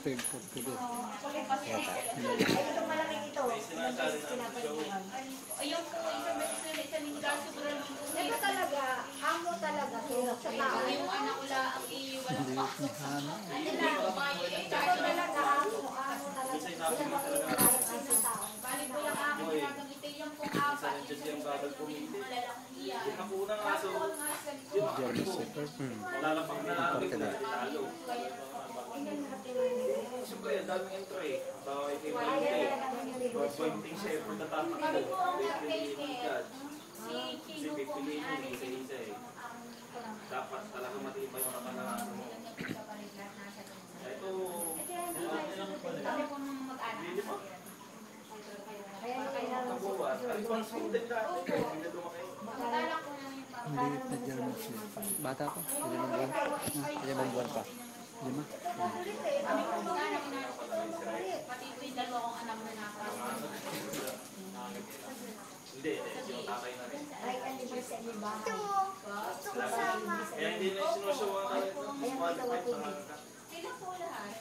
Pig food ko din. Ito malamig ito. Ayun po, isang beses na isang lingga, sobrang Ito talaga, amo talaga. Sa tao. yung anak ko lang ang iiwalang Hindi pakso. ano. Ito talaga, amo talaga. Sila ba yung sa tao? Balik ko lang aking ginagamitin yung pong apat. Yung malalaking iyan. Kaso ko nga sa likod. German Shepherd. Imported na. Siyempre, ang daming intro eh. Bawal kay Pointing Shepherd na tapos. Kami po ang nag-take si Chino po may ari. Isa-isa eh. Dapat talaga matibay yung katanaan mo. Ito, Kami po nung mag-anak. hindi mo? Kaya kailangan Kabuwan. Ang consultant dati. Hindi lumaki. Mag-anak ko lang yung Maliit na German Shepherd. Bata pa. 5 buwan. 5 buwan pa. 5. kami po mag-anak na pati po yung dalawang anak na nakasama. Hindi, yung tatay na rin. right anniversary ni ba? Gusto ko sama. Kaya hindi na sinusuwa ka rin. Sila po lahat.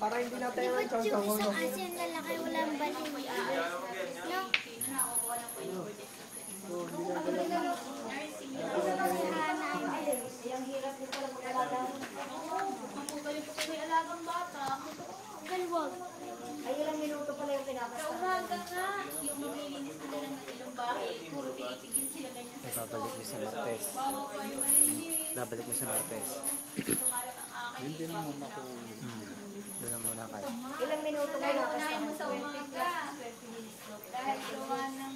Para hindi natin Di ba yung chow yung isang asin lalaki walang balik? No? Yung hirap din pala mag-alaga. Mapugayo po kami alagang bata. Galwag. Ay, ilang minuto pala yung Sa pinapasta. umaga nga, yung maglilinis na lang ng ilang bahay, puro tinitigil sila ganyan. Babalik niya sa Martes. Bawa pa yung malilinis. Babalik niya sa Martes. Tumalat ang akin. Hindi naman ako. Doon na muna kayo. Ilang minuto Dahil pinapasta. unahin mo sa umaga. Dahil gawa ng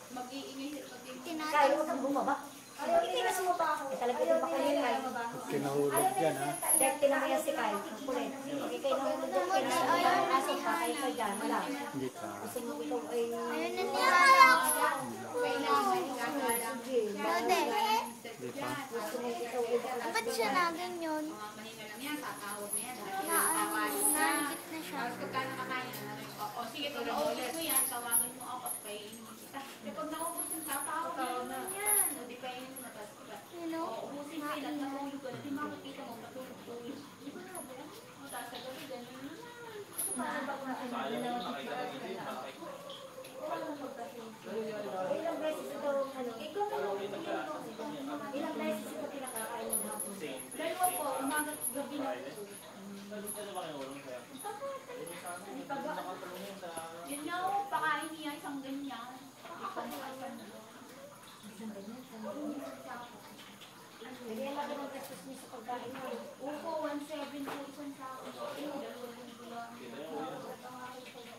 mag-iingay sila pag Kaya Tinatanong. huwag kang bumaba. Ayaw itinas mo pa ako. Talaga din ba kayo Kyle? Kinahulog dyan ha. Dahil tinamayan si Kyle. Ang kulit. Okay, kayo nahulog dyan. Kaya nahulog aso pa kayo kayo dyan. Wala. Hindi pa. Gusto mo ikaw ay... Ayun na niya. kailangan gagalang. Dode. Hindi pa. Gusto mo ikaw ay... Ba't siya naging yun? Mga manila lang yan, tatawag na yan. Nagit na siya. Tapos pagka nakakain na namin, o sige, pag naubos mo yan, tawagin mo ako at kainin kita. E pag naubos yung tatawag na yan, o di kainin mo na. You know? Ubusin sila at natulog ka, di makikita mo matulog-tulog. Di ba na ba? O tapos sa gabi, ganun naman. Ilang beses ito, ano? Ikaw na ilang beses ito pinakakain ng hapon? Dalawa po, umaga at gabi na. Yun nga o, pakain niya isang ganyan. Pakakalimutan na. Hindi yan lagi ng gastos niya sa pagkain mo. Upo, 1.7 po isang tao. Dalawang linggo lang.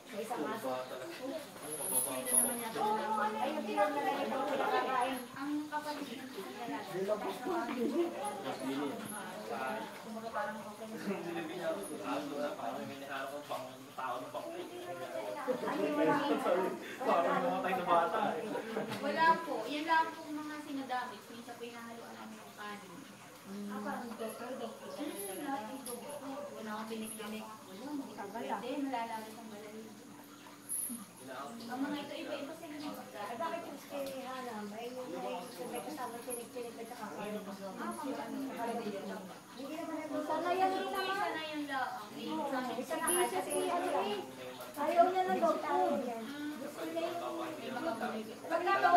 Sa isang aso. Pwede naman yata. Ay, yung pinag-nalagay ito pinakakain. Ang kapatid ng isang lalaki. Kumbaga parang okay na. Parang namatay na bata eh. Wala po. Yan lang po mga sinadamit. Minsan po hinahaluan namin yung kanin. Lahat ito. Wala akong binik-binik. Pwede, malalagay ang malalim. Ang mga ito, iba-iba sa inyo Ay, bakit yung kinihanam? Ay, yung may kasama tinig-tinig at saka kain. Hindi naman ito. Sana yan rin naman. Isa na yung laang. Isang pieces ni ano eh. Ayaw niya ng dog food. Gusto niya yung... May mga Pag nagawa